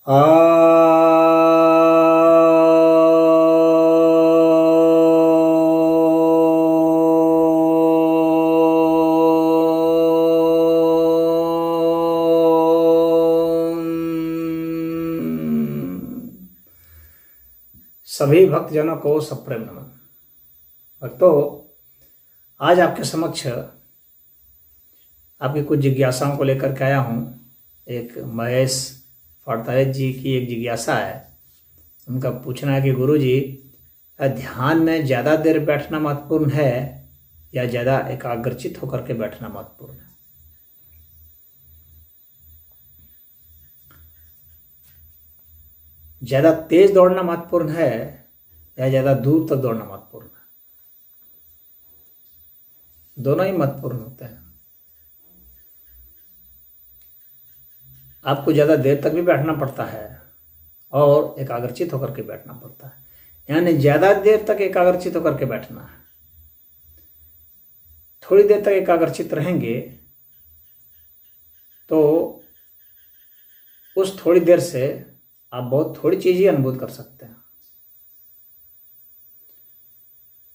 सभी भक्तजनों को सप्रेम नमन। भक्तों, आज आपके समक्ष आपकी कुछ जिज्ञासाओं को लेकर के आया हूँ। एक महेश फड़तारे जी की एक जिज्ञासा है। उनका पूछना है कि गुरु जी, ध्यान में ज़्यादा देर बैठना महत्वपूर्ण है या ज़्यादा एकाग्रचित होकर के बैठना महत्वपूर्ण है? ज़्यादा तेज दौड़ना महत्वपूर्ण है या ज़्यादा दूर तक दौड़ना महत्वपूर्ण है? दोनों ही महत्वपूर्ण होते हैं। आपको ज़्यादा देर तक भी बैठना पड़ता है और एकाग्रचित होकर के बैठना पड़ता है। यानी ज़्यादा देर तक एकाग्रचित होकर के बैठना है। थोड़ी देर तक एकाग्रचित रहेंगे तो उस थोड़ी देर से आप बहुत थोड़ी चीज़ ही अनुभूत कर सकते हैं।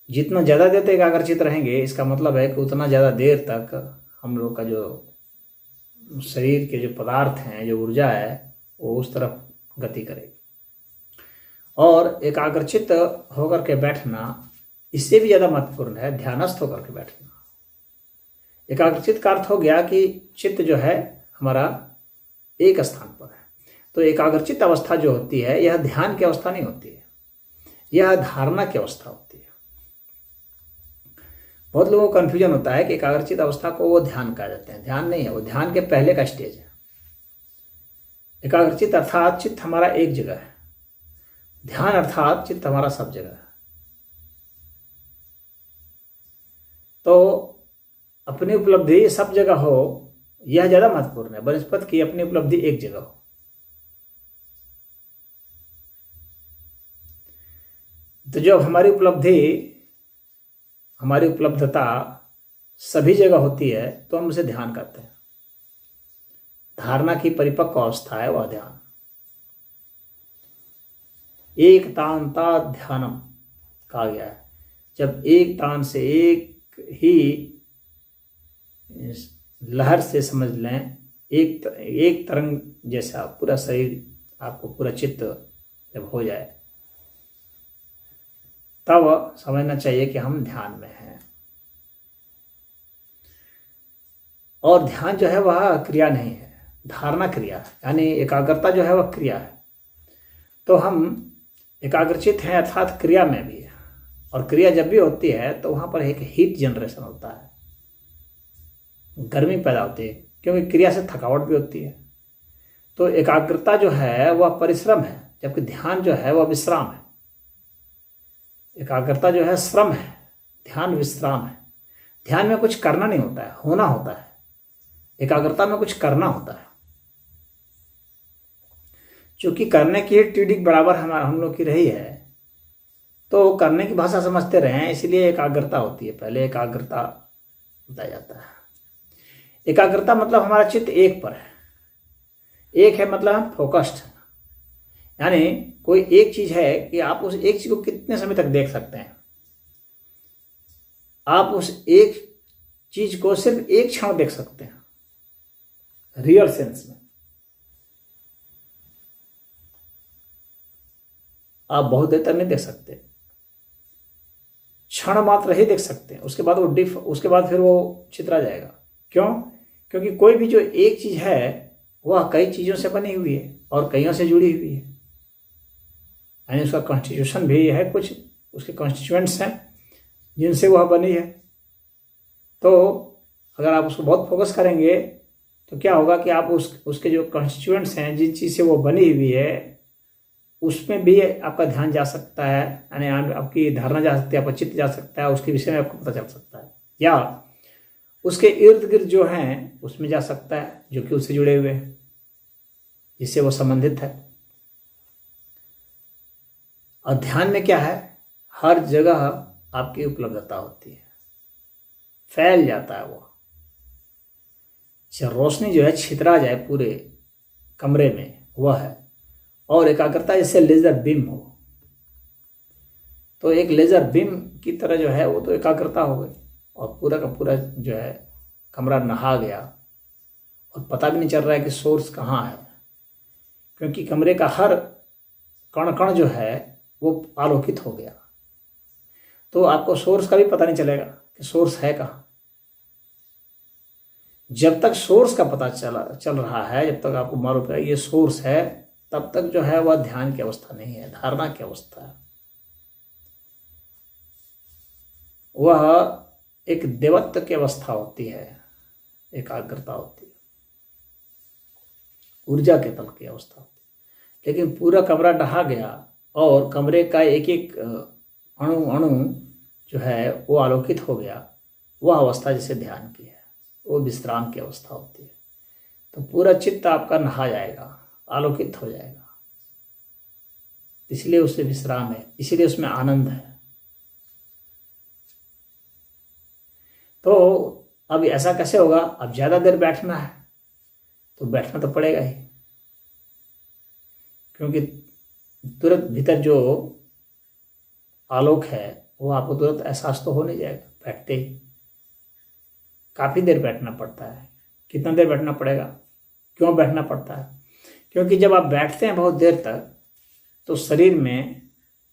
जितना ज़्यादा देर तक एकाग्रचित रहेंगे, इसका मतलब है कि उतना ज़्यादा देर तक हम लोग का जो शरीर के जो पदार्थ हैं, जो ऊर्जा है, वो उस तरफ गति करेगी। और एकाग्रचित होकर के बैठना इससे भी ज़्यादा महत्वपूर्ण है, ध्यानस्थ होकर के बैठना। एकाग्रचित का अर्थ हो गया कि चित्त जो है हमारा एक स्थान पर है। तो एकाग्रचित अवस्था जो होती है, यह ध्यान की अवस्था नहीं होती है, यह धारणा की अवस्था होती है। बहुत लोगों को कन्फ्यूजन होता है कि एकाग्रचित अवस्था को वो ध्यान कहा जाते हैं। ध्यान नहीं है, वो ध्यान के पहले का स्टेज है। एकाग्रचित अर्थात चित्त हमारा एक जगह है, ध्यान अर्थात चित्त हमारा सब जगह है। तो अपनी उपलब्धि सब जगह हो, यह ज़्यादा महत्वपूर्ण है बनस्पत की अपनी उपलब्धि एक जगह हो। तो जब हमारी उपलब्धता सभी जगह होती है तो हम उसे ध्यान कहते हैं। धारणा की परिपक्व अवस्था है वह ध्यान। एक तांता ध्यानम कहा गया है। जब एक तान से एक ही लहर से समझ लें, एक तरंग जैसा पूरा शरीर, आपको पूरा चित्त जब हो जाए, तब समझना चाहिए कि हम ध्यान में हैं। और ध्यान जो है वह क्रिया नहीं है, धारणा क्रिया है। यानी एकाग्रता जो है वह क्रिया है। तो हम एकाग्रचित हैं अर्थात क्रिया में भी है। और क्रिया जब भी होती है तो वहाँ पर एक हीट जनरेशन होता है, गर्मी पैदा होती है, क्योंकि क्रिया से थकावट भी होती है। तो एकाग्रता जो है वह परिश्रम है, जबकि ध्यान जो है वह विश्राम है। एकाग्रता जो है श्रम है, ध्यान विश्राम है। ध्यान में कुछ करना नहीं होता है, होना होता है। एकाग्रता में कुछ करना होता है। चूंकि करने की टीडिक बराबर हम लोग की रही है, तो करने की भाषा समझते रहे हैं, इसलिए एकाग्रता होती है। पहले एकाग्रता बताया जाता है। एकाग्रता मतलब हमारा चित्त एक पर है। एक है मतलब हम फोकस्ड हैं। यानी कोई एक चीज है कि आप उस एक चीज को कितने समय तक देख सकते हैं। आप उस एक चीज को सिर्फ एक क्षण देख सकते हैं, रियल सेंस में। आप बहुत देर तक नहीं देख सकते, क्षण मात्र ही देख सकते हैं। उसके बाद उसके बाद फिर वो चित्रा जाएगा। क्यों? क्योंकि कोई भी जो एक चीज है वह कई चीजों से बनी हुई है और कईयों से जुड़ी हुई है। यानी उसका कॉन्स्टिट्यूशन भी है, कुछ उसके कॉन्स्टिट्यूएंट्स हैं जिनसे वह बनी है। तो अगर आप उसको बहुत फोकस करेंगे तो क्या होगा कि आप उसके जो कॉन्स्टिट्यूएंट्स हैं, जिस चीज़ से वो बनी हुई है, उसमें भी आपका ध्यान जा सकता है। यानी आपकी धारणा जा सकती है, आपका चित्त जा सकता है, उसके विषय में आपको पता चल सकता है। या उसके इर्द गिर्द जो हैं उसमें जा सकता है, जो कि उससे जुड़े हुए हैं, जिससे वो संबंधित है। और ध्यान में क्या है, हर जगह आपकी उपलब्धता होती है, फैल जाता है वो। रोशनी जो है छितरा जाए पूरे कमरे में, वह है। और एकाग्रता जैसे लेजर बीम हो, तो एक लेजर बीम की तरह जो है वो तो एकाग्रता हो गई, और पूरा का पूरा जो है कमरा नहा गया और पता भी नहीं चल रहा है कि सोर्स कहाँ है, क्योंकि कमरे का हर कण कण जो है वो आलोकित हो गया। तो आपको सोर्स का भी पता नहीं चलेगा कि सोर्स है कहाँ। जब तक सोर्स का पता चल रहा है, जब तक आपको मालूम है ये सोर्स है, तब तक जो है वह ध्यान की अवस्था नहीं है, धारणा की अवस्था है। वह एक देवत्व की अवस्था होती है, एकाग्रता होती है, ऊर्जा के तल की अवस्था होती है। लेकिन पूरा कमरा ढहा गया और कमरे का एक एक अणु अणु जो है वो आलोकित हो गया, वह अवस्था जिसे ध्यान की है, वो विश्राम की अवस्था होती है। तो पूरा चित्त आपका नहा जाएगा, आलोकित हो जाएगा, इसलिए उससे विश्राम है, इसीलिए उसमें आनंद है। तो अब ऐसा कैसे होगा? अब ज़्यादा देर बैठना है तो बैठना तो पड़ेगा ही, क्योंकि तुरंत भीतर जो आलोक है वो आपको तुरंत एहसास तो हो नहीं जाएगा बैठते ही। काफ़ी देर बैठना पड़ता है। कितना देर बैठना पड़ेगा? क्यों बैठना पड़ता है? क्योंकि जब आप बैठते हैं बहुत देर तक तो शरीर में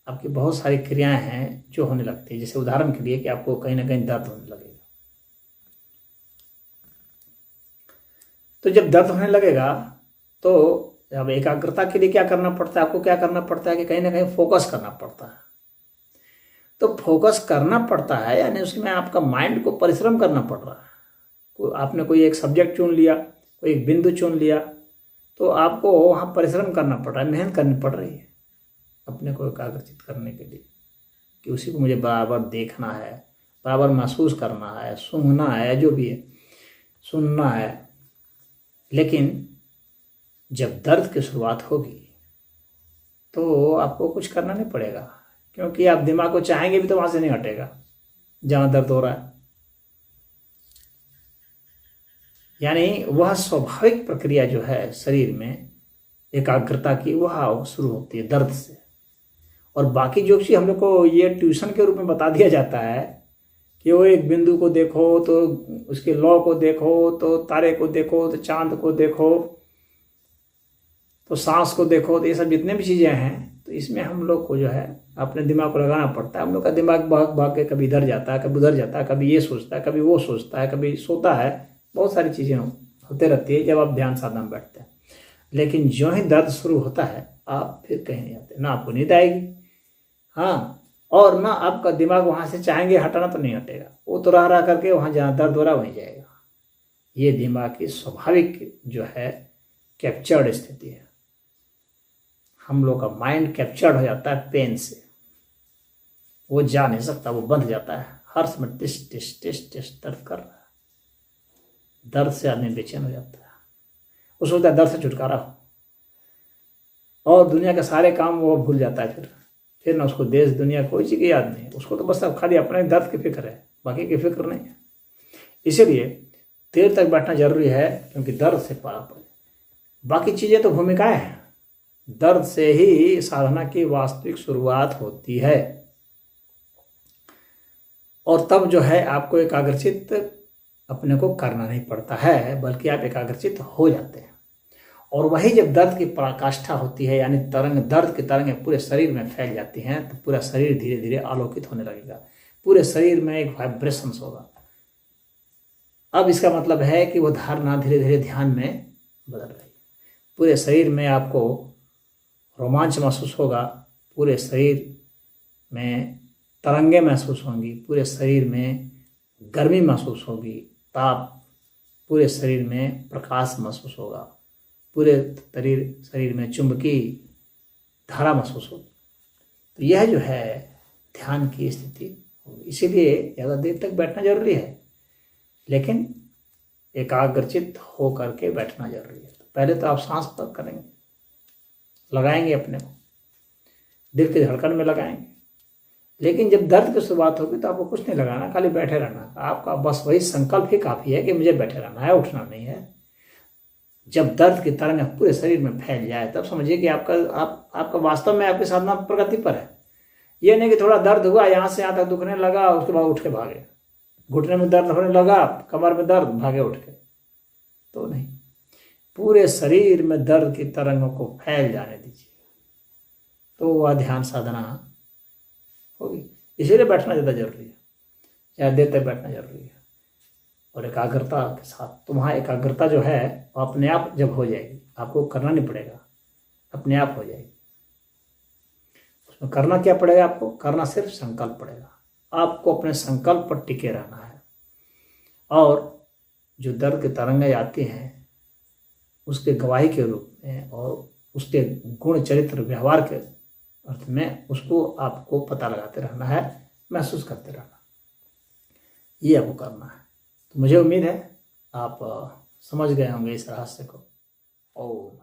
आपकी बहुत सारी क्रियाएं हैं जो होने लगती है। जैसे उदाहरण के लिए कि आपको कहीं ना कहीं दर्द होने लगेगा, तो जब दर्द होने लगेगा तो अब एकाग्रता के लिए क्या करना पड़ता है? आपको क्या करना पड़ता है कि कहीं ना कहीं फोकस करना पड़ता है। तो फोकस करना पड़ता है यानी उसमें आपका माइंड को परिश्रम करना पड़ रहा है। आपने कोई एक सब्जेक्ट चुन लिया, कोई एक बिंदु चुन लिया, तो आपको वहाँ परिश्रम करना पड़ रहा है, मेहनत करनी पड़ रही है अपने को एकाग्रचित करने के लिए, कि उसी को मुझे बराबर देखना है, बराबर महसूस करना है, सूंघना है, जो भी है सुनना है। लेकिन जब दर्द की शुरुआत होगी तो आपको कुछ करना नहीं पड़ेगा, क्योंकि आप दिमाग को चाहेंगे भी तो वहाँ से नहीं हटेगा जहाँ दर्द हो रहा है। यानी वह स्वाभाविक प्रक्रिया जो है शरीर में एकाग्रता की, वह शुरू होती है दर्द से। और बाकी जो चीज़ हम लोग को ये ट्यूशन के रूप में बता दिया जाता है कि वो एक बिंदु को देखो तो उसके लौ को देखो, तो तारे को देखो, तो चांद को देखो, तो सांस को देखो, तो ये सब जितने भी चीज़ें हैं, तो इसमें हम लोग को जो है अपने दिमाग को लगाना पड़ता है। हम लोग का दिमाग भाग भाग के कभी इधर जाता है, कभी उधर जाता है, कभी ये सोचता है, कभी वो सोचता है, कभी सोता है, बहुत सारी चीज़ें होते रहती है जब आप ध्यान साधना में बैठते हैं। लेकिन जो ही दर्द शुरू होता है आप फिर कहीं नहीं जाते, ना आपको नींद आएगी, हाँ, और ना आपका दिमाग वहाँ से चाहेंगे हटाना तो नहीं हटेगा, वो तो रह रहा करके वहाँ जहाँ दर्द हो रहा वहीं जाएगा। ये दिमाग की स्वाभाविक जो है कैप्चर्ड स्थिति है। हम लोग का माइंड कैप्चर्ड हो जाता है पेन से, वो जा नहीं सकता, वो बंध जाता है। हर समय टिस टिस टिस टिस दर्द कर रहा है, दर्द से आदमी बेचैन हो जाता है। वो सोचता है दर्द से छुटकारा हो, और दुनिया के सारे काम वो भूल जाता है। फिर ना उसको देश दुनिया कोई चीज़ की याद नहीं है, उसको तो बस अब खाली अपने दर्द की फिक्र है, बाकी की फिक्र नहीं है। इसीलिए देर तक बैठना जरूरी है, क्योंकि दर्द से पारा पड़े। बाकी चीज़ें तो भूमिकाएं हैं, दर्द से ही साधना की वास्तविक शुरुआत होती है। और तब जो है आपको एकाग्रचित अपने को करना नहीं पड़ता है, बल्कि आप एकाग्रचित हो जाते हैं। और वही जब दर्द की पराकाष्ठा होती है, यानी तरंग, दर्द की तरंगें पूरे शरीर में फैल जाती हैं, तो पूरा शरीर धीरे धीरे आलोकित होने लगेगा, पूरे शरीर में एक वाइब्रेशंस होगा। अब इसका मतलब है कि वो धारणा धीरे धीरे ध्यान में बदल रही है। पूरे शरीर में आपको रोमांच महसूस होगा, पूरे शरीर में तरंगें महसूस होंगी, पूरे शरीर में गर्मी महसूस होगी, ताप, पूरे शरीर में प्रकाश महसूस होगा, पूरे शरीर में चुंबकीय धारा महसूस होगी। तो यह जो है ध्यान की स्थिति होगी। इसीलिए ज़्यादा देर तक बैठना जरूरी है, लेकिन एकाग्रचित हो करके बैठना जरूरी है। तो पहले तो आप सांस पर करेंगे, लगाएंगे अपने को, दिल की धड़कन में लगाएंगे। लेकिन जब दर्द की शुरुआत होगी तो आपको कुछ नहीं लगाना, खाली बैठे रहना। आपका बस वही संकल्प ही काफ़ी है कि मुझे बैठे रहना है, उठना नहीं है। जब दर्द की तरंग पूरे शरीर में फैल जाए तब समझिए कि आपका वास्तव में आपकी साधना प्रगति पर है। ये नहीं कि थोड़ा दर्द हुआ, यहाँ से यहाँ तक दुखने लगा, उसके बाद उठ के भागे, घुटने में दर्द होने लगा, कमर में दर्द, भागे उठ के, तो नहीं। पूरे शरीर में दर्द की तरंगों को फैल जाने दीजिए, तो वह ध्यान साधना होगी। इसीलिए बैठना ज़्यादा जरूरी है, ज़्यादा देर तक बैठना जरूरी है। और एकाग्रता के साथ, तो वहाँ एकाग्रता जो है वो अपने आप जब हो जाएगी, आपको करना नहीं पड़ेगा, अपने आप हो जाएगी। उसमें करना क्या पड़ेगा? आपको करना सिर्फ संकल्प पड़ेगा। आपको अपने संकल्प पर टिके रहना है, और जो दर्द की तरंगें आती हैं उसके गवाही के रूप में और उसके गुण चरित्र व्यवहार के अर्थ में उसको आपको पता लगाते रहना है, महसूस करते रहना, ये आपको करना है। तो मुझे उम्मीद है आप समझ गए होंगे इस रहस्य को। ओम।